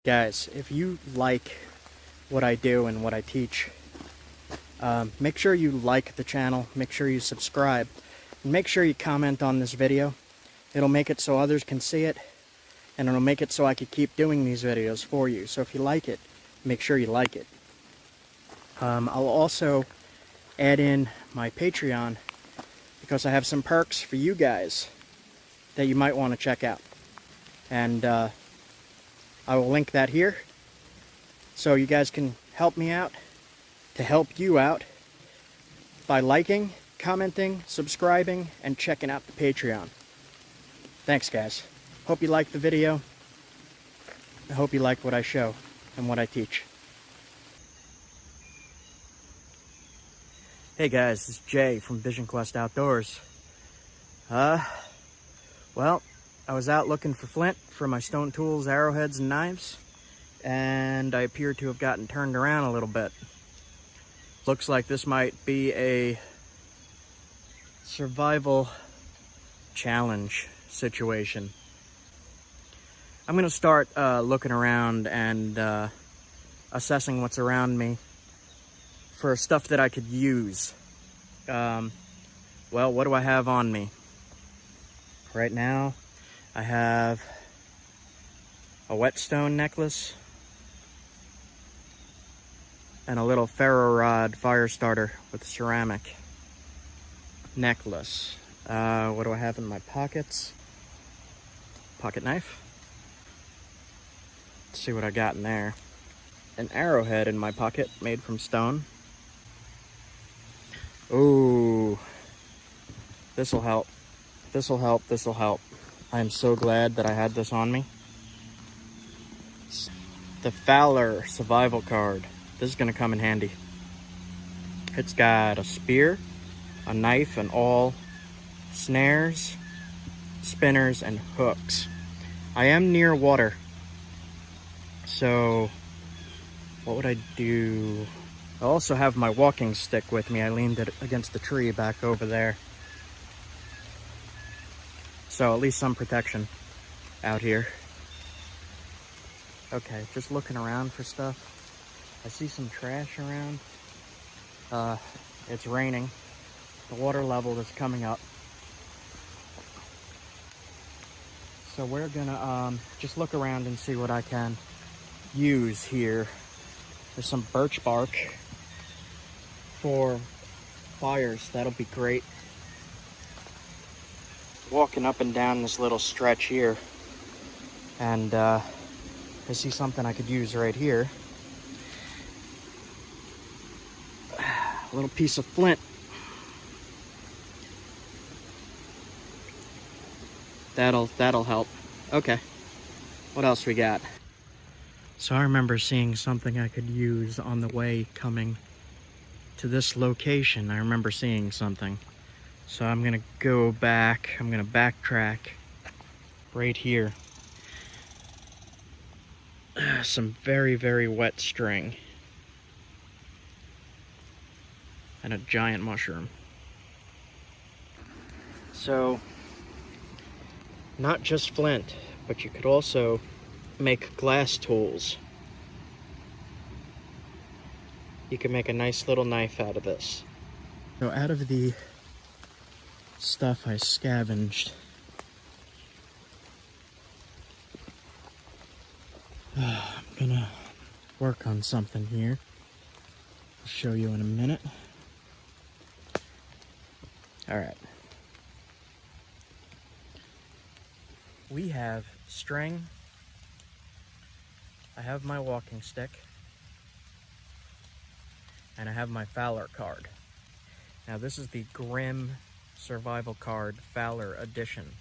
Guys, if you like what I do and what I teach, make sure you like the channel, make sure you subscribe, and make sure you comment on this video. It'll make it so others can see it, and it'll make it so I can keep doing these videos for you. So if you like it, make sure you like it. I'll also add in my Patreon, because I have some perks for you guys that you might want to check out. And I will link that here, so you guys can help me out, to help you out, by liking, commenting, subscribing, and checking out the Patreon. Thanks, guys. Hope you liked the video. I hope you like what I show and what I teach. Hey guys, this is Jay from Vision Quest Outdoors. Well, I was out looking for flint for my stone tools, arrowheads, and knives, and I appear to have gotten turned around a little bit. Looks like this might be a survival challenge situation. I'm gonna start looking around and assessing what's around me for stuff that I could use. Well, what do I have on me? Right now, I have a whetstone necklace and a little ferro rod fire starter with ceramic necklace. What do I have in my pockets? Pocket knife. Let's see what I got in there. An arrowhead in my pocket made from stone. Ooh, this'll help. This'll help, this'll help. I am so glad that I had this on me. The Fowler survival card. This is gonna come in handy. It's got a spear, a knife, and all snares, spinners, and hooks. I am near water, so what would I do? I also have my walking stick with me. I leaned it against the tree back over there. So at least some protection out here. Okay, just looking around for stuff. I see some trash around. It's raining. The water level is coming up. So we're gonna just look around and see what I can use here. There's some birch bark for fires. That'll be great. Walking up and down this little stretch here, and I see something I could use right here. A little piece of flint. That'll help. Okay, what else we got? So I remember seeing something I could use on the way coming to this location. I remember seeing something. So I'm gonna go back, I'm gonna backtrack right here. Some very, very wet string. And a giant mushroom. So, not just flint, but you could also make glass tools. You can make a nice little knife out of this. So out of the stuff I scavenged, I'm gonna work on something here. I'll show you in a minute. All right. We have string. I have my walking stick. And I have my Fowler card. Now this is the Grim Survival Card Fowler Edition.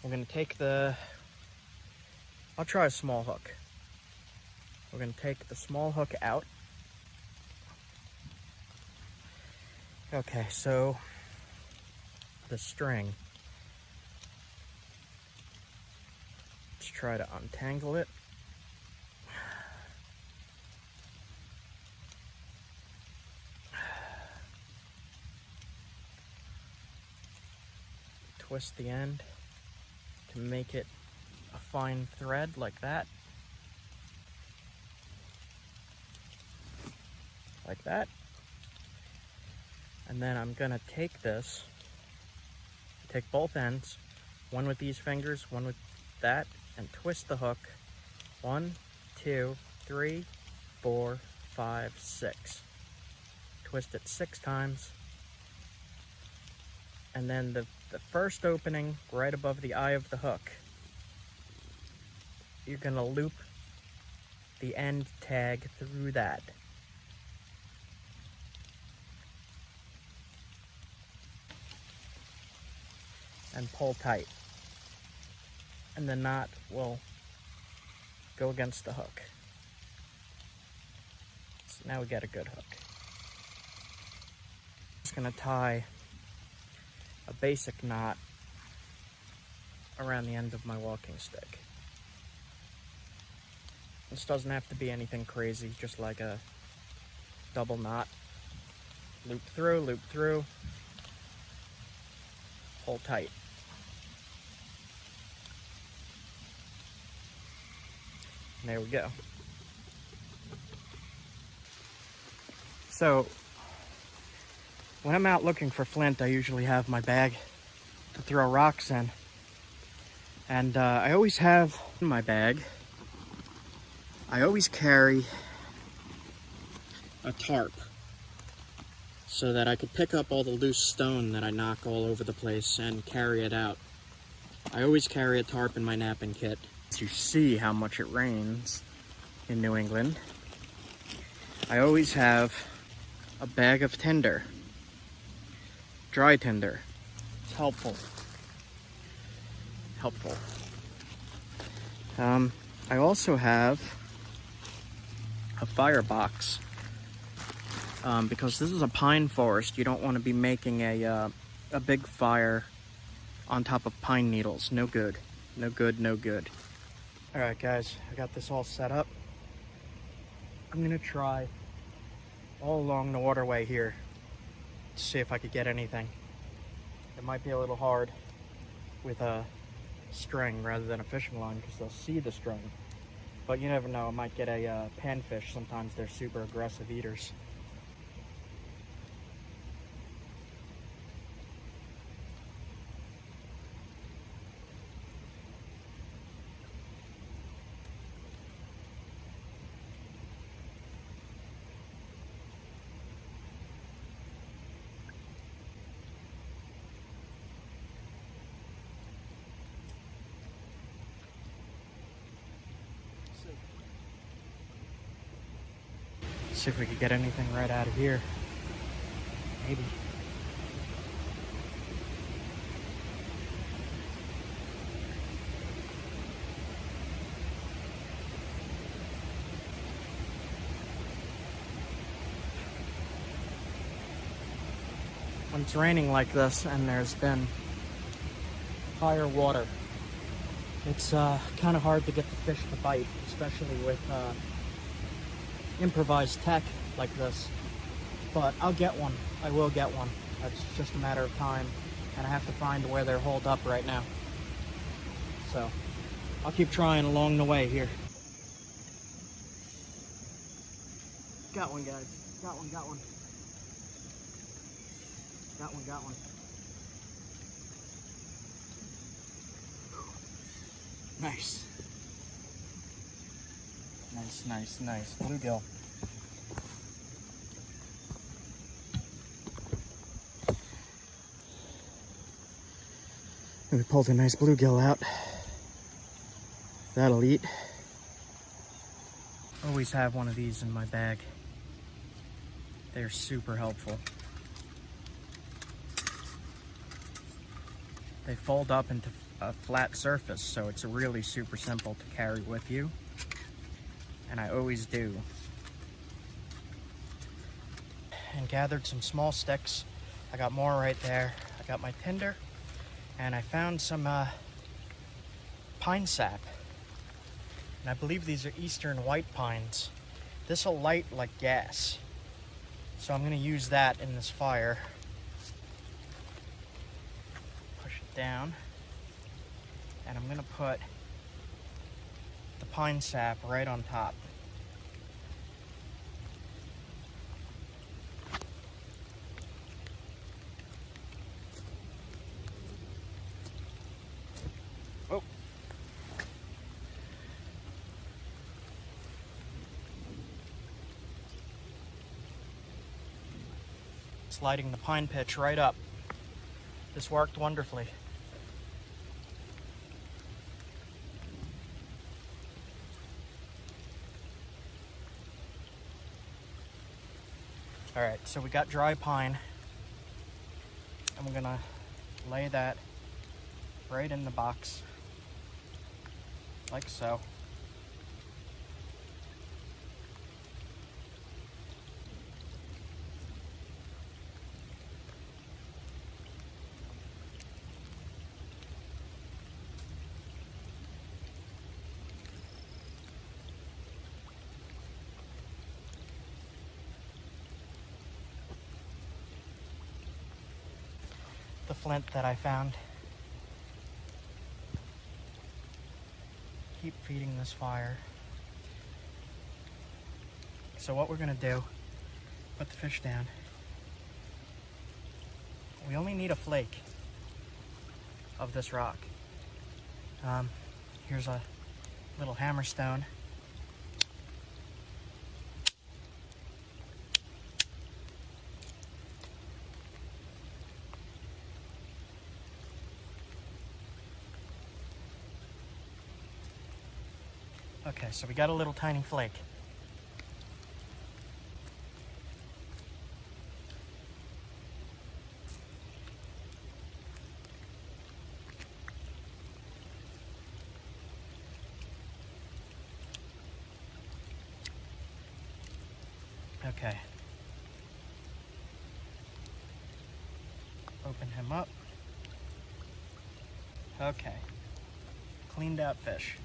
We're gonna take I'll try a small hook. We're gonna take the small hook out. Okay, so the string. Let's try to untangle it. Twist the end to make it a fine thread like that. Like that. And then I'm gonna take this, take both ends, one with these fingers, one with that, and twist the hook. 1, 2, 3, 4, 5, 6. Twist it 6 times. And then the first opening right above the eye of the hook, you're gonna loop the end tag through that. And pull tight. And the knot will go against the hook. So now we got a good hook. Just gonna tie a basic knot around the end of my walking stick. This doesn't have to be anything crazy, just like a double knot. Loop through, pull tight. And there we go. So, when I'm out looking for flint, I usually have my bag to throw rocks in. And I always have in my bag, I always carry a tarp so that I could pick up all the loose stone that I knock all over the place and carry it out. I always carry a tarp in my napping kit. To see how much it rains in New England, I always have a bag of tinder, dry tinder. It's helpful. I also have a firebox because this is a pine forest. You don't want to be making a big fire on top of pine needles. No good. No good. Alright guys, I got this all set up. I'm gonna try all along the waterway here to see if I could get anything. It might be a little hard with a string rather than a fishing line because they'll see the string. But you never know, I might get a panfish. Sometimes they're super aggressive eaters. See if we could get anything right out of here. Maybe. When it's raining like this and there's been higher water, it's kind of hard to get the fish to bite, especially with improvised tech like this. But I'll get one. I will get one. It's just a matter of time, and I have to find where they're holed up right now. So I'll keep trying along the way here. Got one, guys. Got one. Got one. Nice. Nice. Bluegill. We pulled a nice bluegill out. That'll eat. Always have one of these in my bag. They're super helpful. They fold up into a flat surface, so it's really super simple to carry with you. And I always do. And gathered some small sticks. I got more right there. I got my tinder, and I found some pine sap. And I believe these are eastern white pines. This will light like gas. So I'm gonna use that in this fire. Push it down. And I'm gonna put the pine sap right on top. Oh. Sliding the pine pitch right up. This worked wonderfully. All right, so we got dry pine. I'm gonna lay that right in the box, like so. The flint that I found. Keep feeding this fire. So what we're gonna do, put the fish down. We only need a flake of this rock. Here's a little hammerstone. Okay, so we got a little tiny flake. Okay. Open him up. Okay. Cleaned out fish.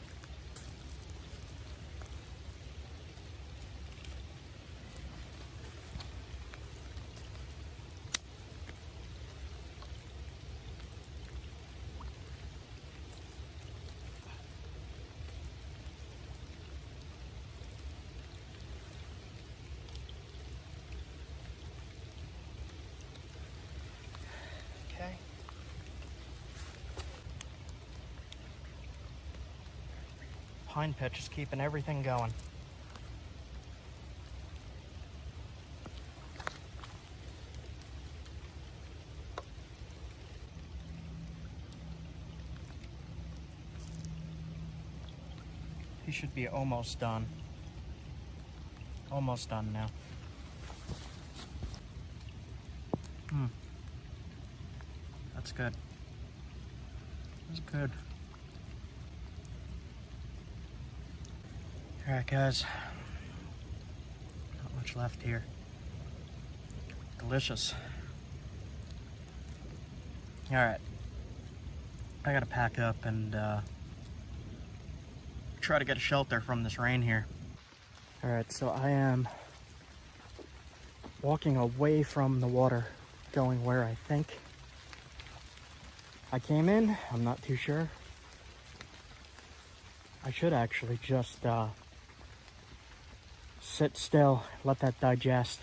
Okay. Pine pitch is keeping everything going. He should be almost done. Almost done now. That's good. That's good. Alright guys, not much left here. Delicious. Alright, I gotta pack up and try to get a shelter from this rain here. Alright, so I am walking away from the water, going where I think I came in. I'm not too sure. I should actually just sit still, let that digest,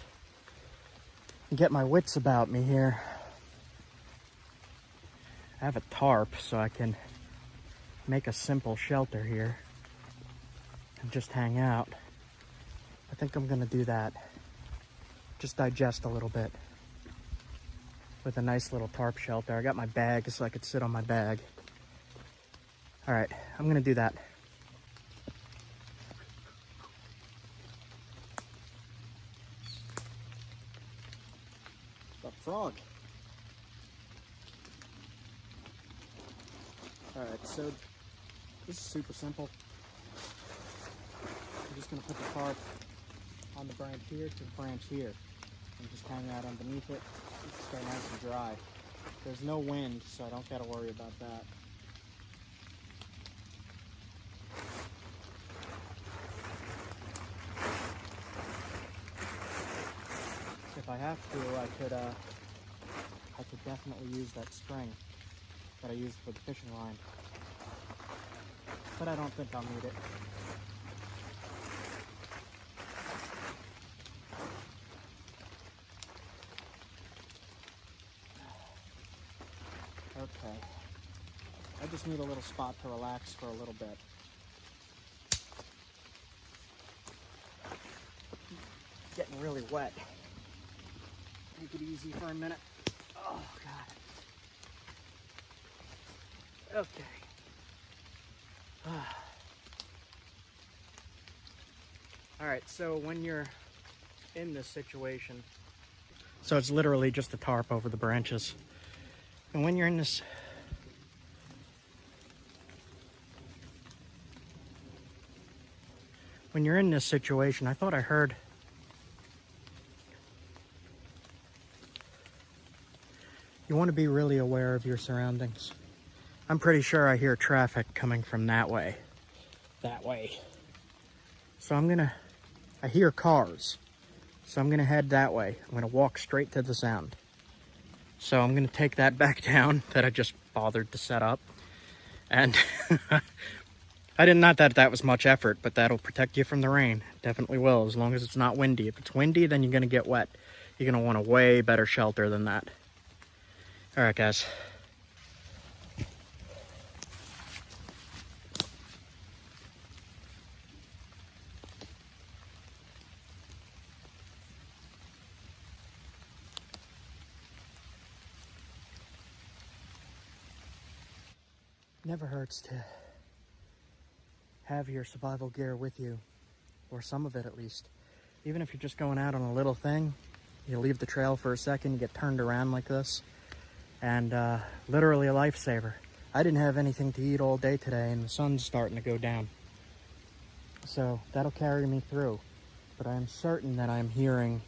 and get my wits about me here. I have a tarp, so I can make a simple shelter here and just hang out. I think I'm gonna do that. Just digest a little bit with a nice little tarp shelter. I got my bag so I could sit on my bag. All right, I'm gonna do that. The frog. All right, so this is super simple. I'm just gonna put the tarp on the branch here to the branch here and just hang out underneath it. Stay nice and dry. There's no wind, so I don't gotta worry about that. If I have to, I could definitely use that string that I used for the fishing line. but I don't think I'll need it. Okay. I just need a little spot to relax for a little bit. Getting really wet. Take it easy for a minute. Oh, God. Okay. Alright, so when you're in this situation, so it's literally just a tarp over the branches. And when you're in this situation, I thought I heard you want to be really aware of your surroundings. I'm pretty sure I hear traffic coming from that way. That way. So I hear cars. So I'm gonna head that way. I'm gonna walk straight to the sound. So I'm gonna take that back down that I just bothered to set up. And not that that was much effort, but that'll protect you from the rain. Definitely will, as long as it's not windy. If it's windy, then you're gonna get wet. You're gonna want a way better shelter than that. All right, guys. Never hurts to have your survival gear with you, or some of it at least. Even if you're just going out on a little thing, you leave the trail for a second, you get turned around like this, and literally a lifesaver. I didn't have anything to eat all day today, and the sun's starting to go down. So that'll carry me through. But I'm certain that I'm hearing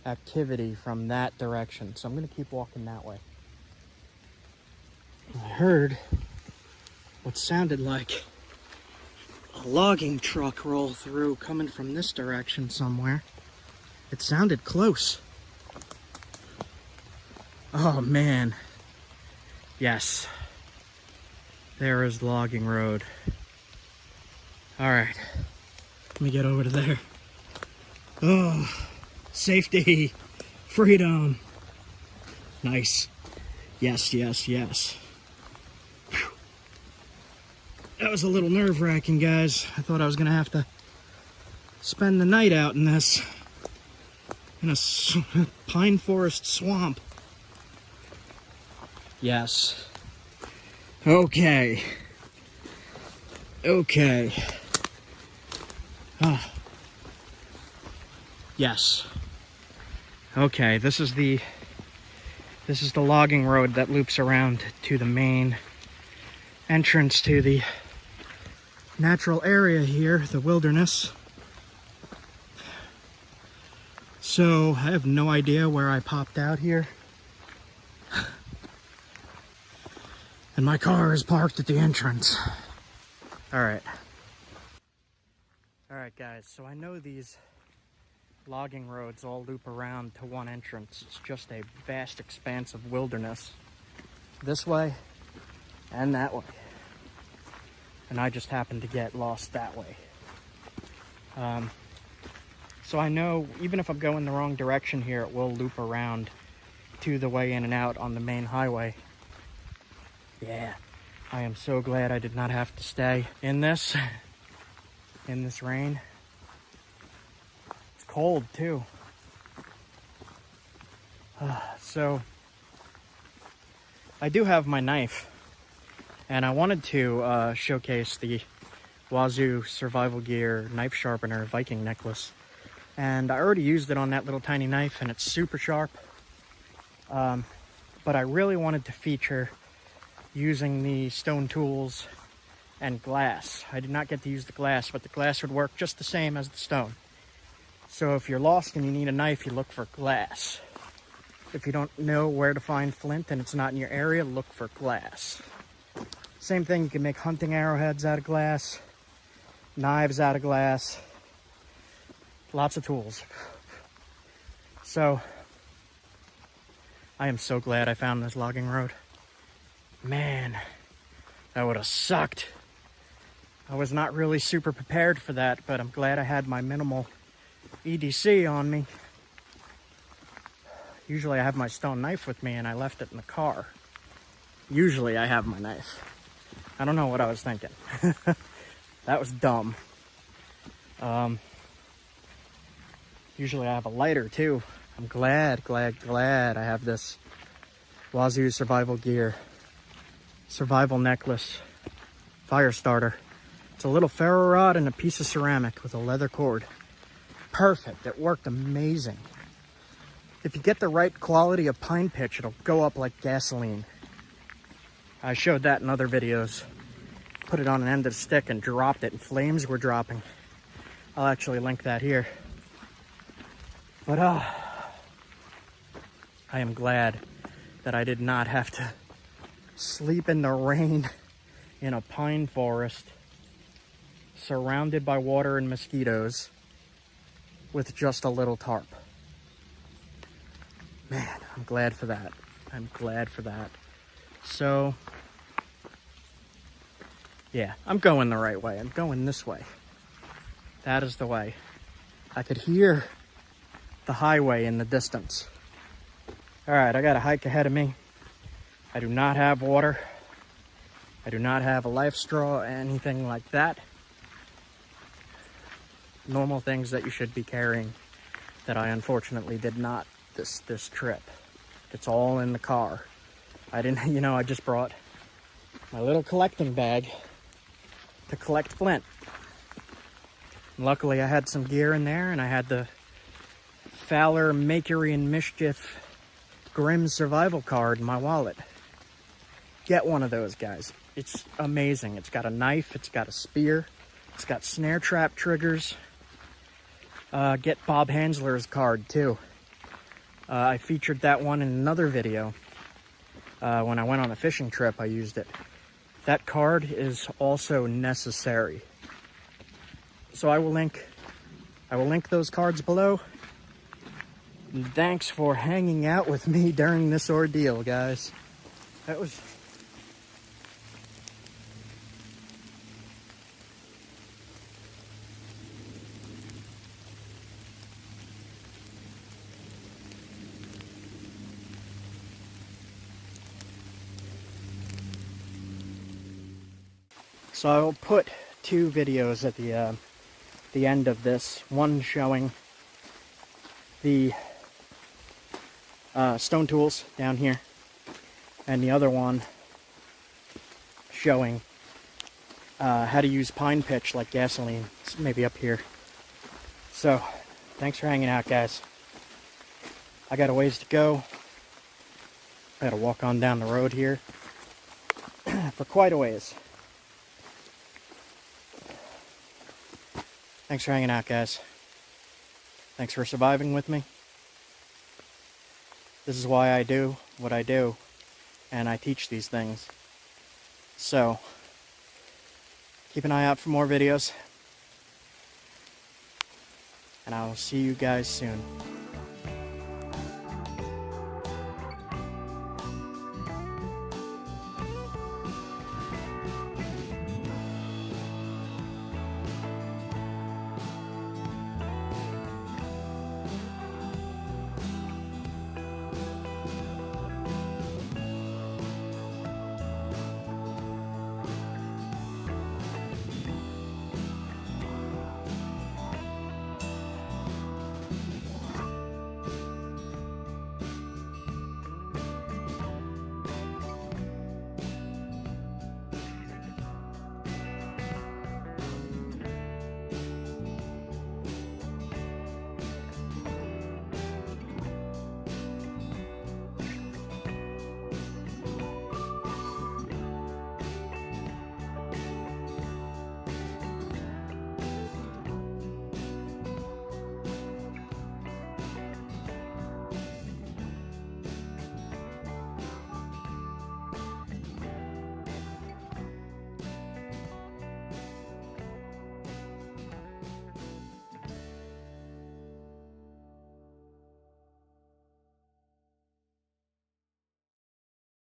activity from that direction, so I'm gonna keep walking that way. I heard what sounded like a logging truck roll through coming from this direction somewhere. It sounded close. Oh man. Yes. There is the logging road. Alright. Let me get over to there. Oh, safety. Freedom. Nice. Yes, yes, yes. That was a little nerve-wracking, guys. I thought I was gonna have to spend the night out in this, in a pine forest swamp. Yes. Okay. Okay. Ah. Yes. Okay, this is the logging road that loops around to the main entrance to the natural area here, the wilderness. So I have no idea where I popped out here. And my car is parked at the entrance. Alright. Alright guys, so I know these logging roads all loop around to one entrance. It's just a vast expanse of wilderness. This way and that way. And I just happened to get lost that way. So I know even if I'm going the wrong direction here, it will loop around to the way in and out on the main highway. Yeah, I am so glad I did not have to stay in this rain. It's cold too. So I do have my knife. And I wanted to showcase the Wazoo Survival Gear Knife Sharpener Viking necklace. And I already used it on that little tiny knife, and it's super sharp. But I really wanted to feature using the stone tools and glass. I did not get to use the glass, but the glass would work just the same as the stone. So if you're lost and you need a knife, you look for glass. If you don't know where to find flint and it's not in your area, look for glass. Same thing, you can make hunting arrowheads out of glass, knives out of glass, lots of tools. So, I am so glad I found this logging road. Man, That would have sucked. I was not really super prepared for that, but I'm glad I had my minimal EDC on me. Usually I have my stone knife with me and I left it in the car. Usually I have my knife. I don't know what I was thinking. That was dumb. Usually I have a lighter too. I'm glad I have this Wazoo survival gear. Survival necklace. Fire starter. It's a little ferro rod and a piece of ceramic with a leather cord. Perfect. It worked amazing. If you get the right quality of pine pitch, it'll go up like gasoline. I showed that in other videos. Put it on an end of the stick and dropped it, and flames were dropping. I'll actually link that here. But I am glad that I did not have to sleep in the rain in a pine forest, surrounded by water and mosquitoes, with just a little tarp. Man, I'm glad for that. I'm glad for that. So, yeah, I'm going the right way. I'm going this way. That is the way. I could hear the highway in the distance. All right, I got a hike ahead of me. I do not have water. I do not have a life straw, anything like that. Normal things that you should be carrying that I unfortunately did not this trip. It's all in the car. I didn't, I just brought my little collecting bag to collect flint. Luckily I had some gear in there, and I had the Fowler Makery and Mischief Grim Survival card in my wallet. Get one of those, guys. It's amazing. It's got a knife, it's got a spear, it's got snare trap triggers. Get Bob Hansler's card too. I featured that one in another video. When I went on a fishing trip, I used it. That card is also necessary. So I will link those cards below. And thanks for hanging out with me during this ordeal, guys. That was... So I will put two videos at the end of this. One showing the stone tools down here, and the other one showing how to use pine pitch like gasoline. It's maybe up here. So thanks for hanging out, guys. I got a ways to go. I gotta walk on down the road here for quite a ways. Thanks for hanging out, guys. Thanks for surviving with me. This is why I do what I do, and I teach these things. So, keep an eye out for more videos, and I will see you guys soon.